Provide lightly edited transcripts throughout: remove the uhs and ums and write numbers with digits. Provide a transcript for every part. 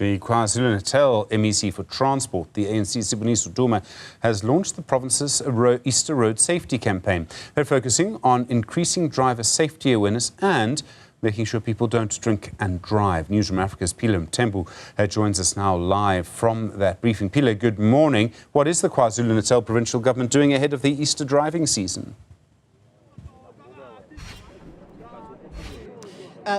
The KwaZulu-Natal MEC for Transport, the ANC Siboniso Duma, has launched the province's Easter Road Safety Campaign. They're focusing on increasing driver safety awareness and making sure people don't drink and drive. Newzroom Afrika's Mthembu joins us now live from that briefing. Phila, good morning. What is the KwaZulu-Natal provincial government doing ahead of the Easter driving season?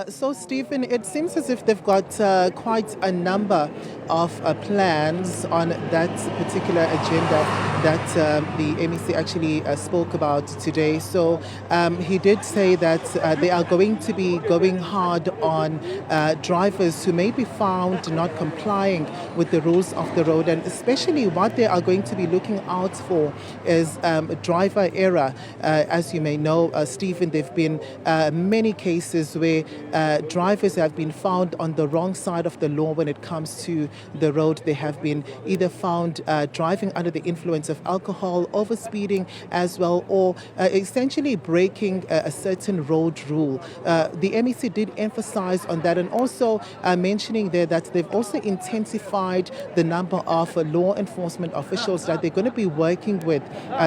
So, Stephen, it seems as if they've got quite a number of plans on that particular agenda that the MEC actually spoke about today. So he did say that they are going to be going hard on drivers who may be found not complying with the rules of the road, and especially what they are going to be looking out for is driver error. As you may know, Stephen, there have been many cases where drivers have been found on the wrong side of the law when it comes to the road. They have been either found driving under the influence of alcohol, overspeeding as well, or essentially breaking a certain road rule. The MEC did emphasize on that, and also mentioning there that they've also intensified the number of law enforcement officials that they're going to be working with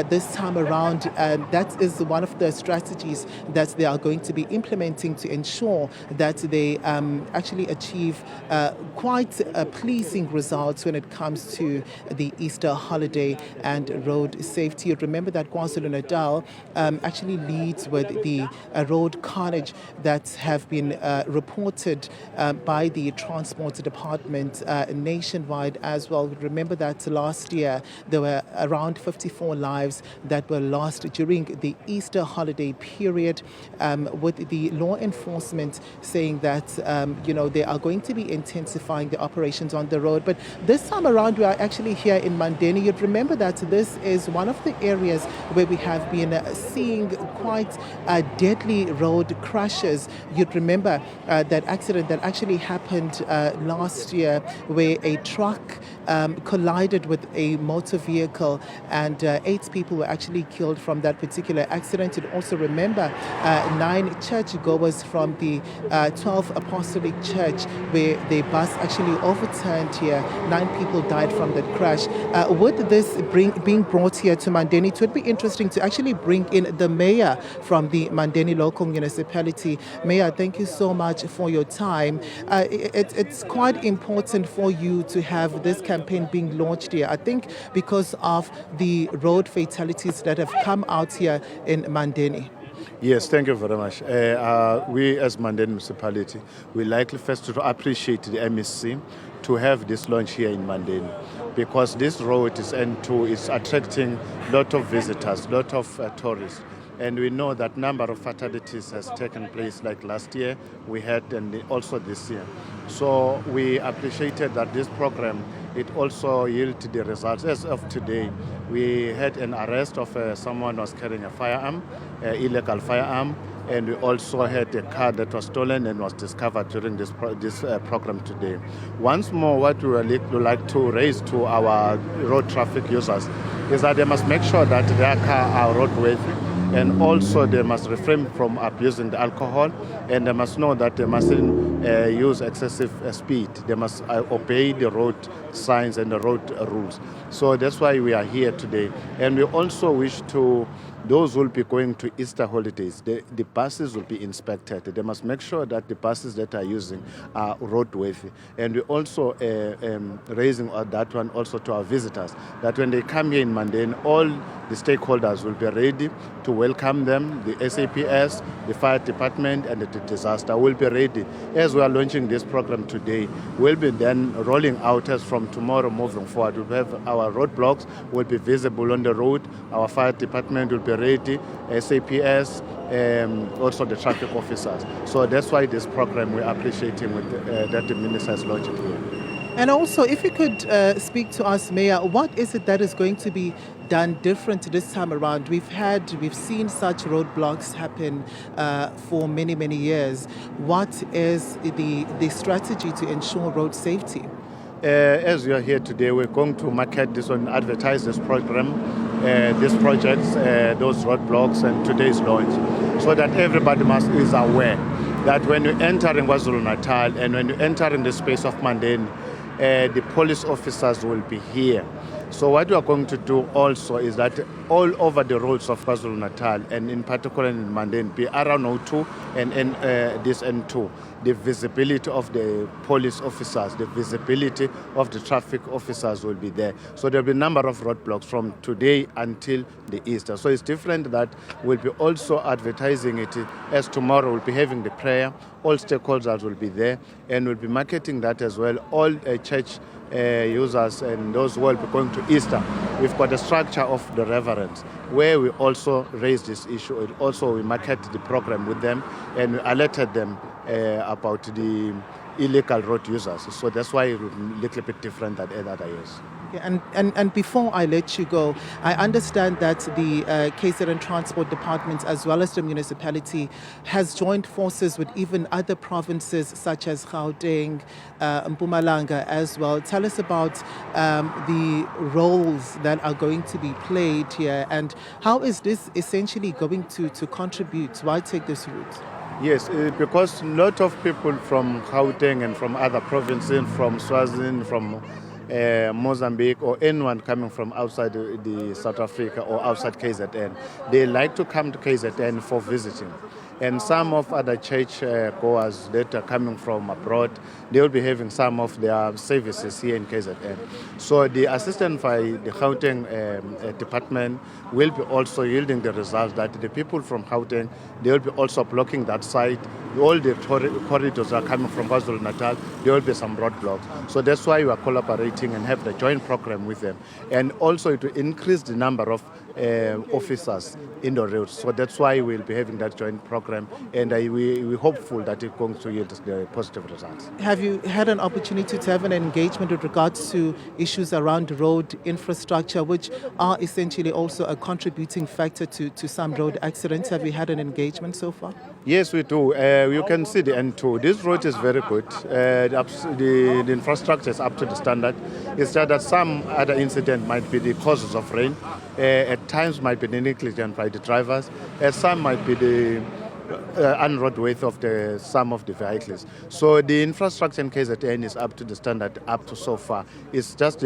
this time around. That is one of the strategies that they are going to be implementing to ensure that they actually achieve quite pleasing results when it comes to the Easter holiday and road safety. Remember that KwaZulu-Natal actually leads with the road carnage that have been reported by the Transport Department nationwide as well. Remember that last year there were around 54 lives that were lost during the Easter holiday period, with the law enforcement saying that they are going to be intensifying the operations on the road. But this time around we are actually here in Mandeni. You'd remember that this is one of the areas where we have been seeing quite deadly road crashes. You'd remember that accident that actually happened last year where a truck collided with a motor vehicle and 8 people were actually killed from that particular accident. You'd also remember 9 churchgoers from the 12th Apostolic Church where the bus actually overturned here. 9 people died from that crash. With this being brought here to Mandeni, it would be interesting to actually bring in the mayor from the Mandeni local municipality. Mayor, thank you so much for your time. It's quite important for you to have this campaign being launched here, I think, because of the road fatalities that have come out here in Mandeni. Yes, thank you very much. We as Mandeni municipality, we like first to appreciate the MEC to have this launch here in Mandeni, because this road is N2 is attracting a lot of visitors, a lot of tourists. And we know that number of fatalities has taken place like last year we had, and also this year. So we appreciated that this program, it also yielded the results. As of today, we had an arrest of someone who was carrying a firearm, illegal firearm, and we also had a car that was stolen and was discovered during this program today. Once more, what we would like to raise to our road traffic users is that they must make sure that their car are roadworthy, and also they must refrain from abusing the alcohol, and they must know that they mustn't use excessive speed. They must obey the road signs and the road rules. So that's why we are here today. And we also wish to those who will be going to Easter holidays, the buses will be inspected. They must make sure that the buses that are using are roadworthy. And we also raising that one also to our visitors, that when they come here in Mandeni, all the stakeholders will be ready to welcome them. The SAPS, the fire department, and the disaster will be ready. As we are launching this program today, we'll be then rolling out as from tomorrow moving forward. We'll have our roadblocks will be visible on the road. Our fire department will be ready, SAPS, also the traffic officers. So that's why this program we're appreciating with, that the minister has launched here. And also, if you could speak to us, Mayor, what is it that is going to be done different this time around? We've seen such roadblocks happen for many, many years. What is the strategy to ensure road safety? As we are here today, we're going to market this one, advertise this program, these projects, those roadblocks, and today's launch, so that everybody is aware that when you enter in KwaZulu-Natal and when you enter in the space of Mandeni, the police officers will be here. So what we are going to do also is that all over the roads of KwaZulu-Natal, and in particular in Mandeni, be around O2 and this N2, the visibility of the police officers, the visibility of the traffic officers will be there. So there will be a number of roadblocks from today until the Easter. So it's different that we'll be also advertising it as tomorrow we'll be having the prayer. All stakeholders will be there, and we'll be marketing that as well. All church users and those who will be going to Easter, we've got a structure of the reverends where we also raise this issue. Also, we market the program with them and we alerted them about the illegal road users. So that's why it's a little bit different than other years. Okay, and before I let you go, I understand that the KZN Transport Department as well as the municipality has joined forces with even other provinces such as Gauteng, Mpumalanga as well. Tell us about the roles that are going to be played here, and how is this essentially going to contribute? Why take this route? Yes, because a lot of people from Gauteng and from other provinces, from Swaziland, from Mozambique, or anyone coming from outside the South Africa or outside KZN, they like to come to KZN for visiting. And some of other church goers that are coming from abroad, they will be having some of their services here in KZN. So the assistant by the Gauteng department will be also yielding the results that the people from Gauteng, they will be also blocking that site. All the corridors are coming from KwaZulu-Natal, there will be some roadblocks. So that's why we are collaborating and have the joint program with them. And also to increase the number of officers in the roads. So that's why we'll be having that joint program, and we're hopeful that it's going to yield the positive results. Have you had an opportunity to have an engagement with regards to issues around road infrastructure, which are essentially also a contributing factor to some road accidents? Have you had an engagement so far? Yes, we do. You can see the N2. This road is very good. The infrastructure is up to the standard. It's just that some other incident might be the causes of rain. At times might be the negligence by the drivers. Some might be the unroadworthy of some of the vehicles. So the infrastructure in KZN is up to the standard up to so far. It's just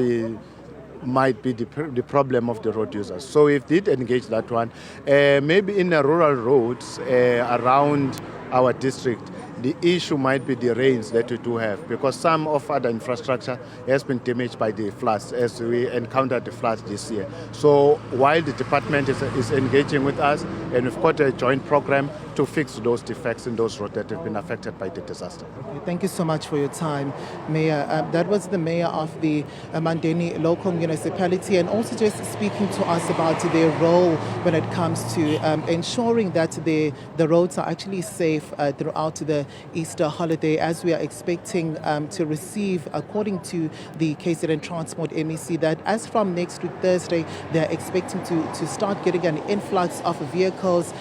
might be the problem of the road users. So we did engage that one. Maybe in the rural roads around our district, the issue might be the rains that we do have, because some of other infrastructure has been damaged by the floods as we encountered the floods this year. So while the department is engaging with us, and we've got a joint program to fix those defects in those roads that have been affected by the disaster. Thank you so much for your time, Mayor. That was the Mayor of the Mandeni local municipality, and also just speaking to us about their role when it comes to ensuring that the roads are actually safe throughout the Easter holiday, as we are expecting to receive, according to the KZN Transport MEC, that as from next week Thursday, they're expecting to start getting an influx of vehicles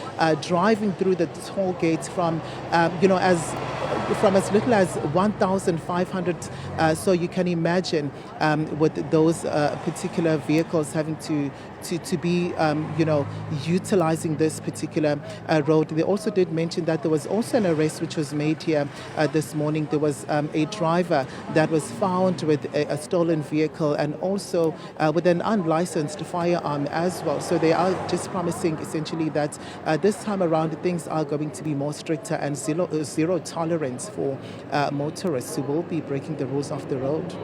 driving through the toll gates from as little as 1,500. So you can imagine with those particular vehicles having to be utilizing this particular road. They also did mention that there was also an arrest which was made here this morning. There was a driver that was found with a stolen vehicle and also with an unlicensed firearm as well. So they are just promising essentially that this time around things are going to be more stricter and zero tolerance for motorists who will be breaking the rules of the road.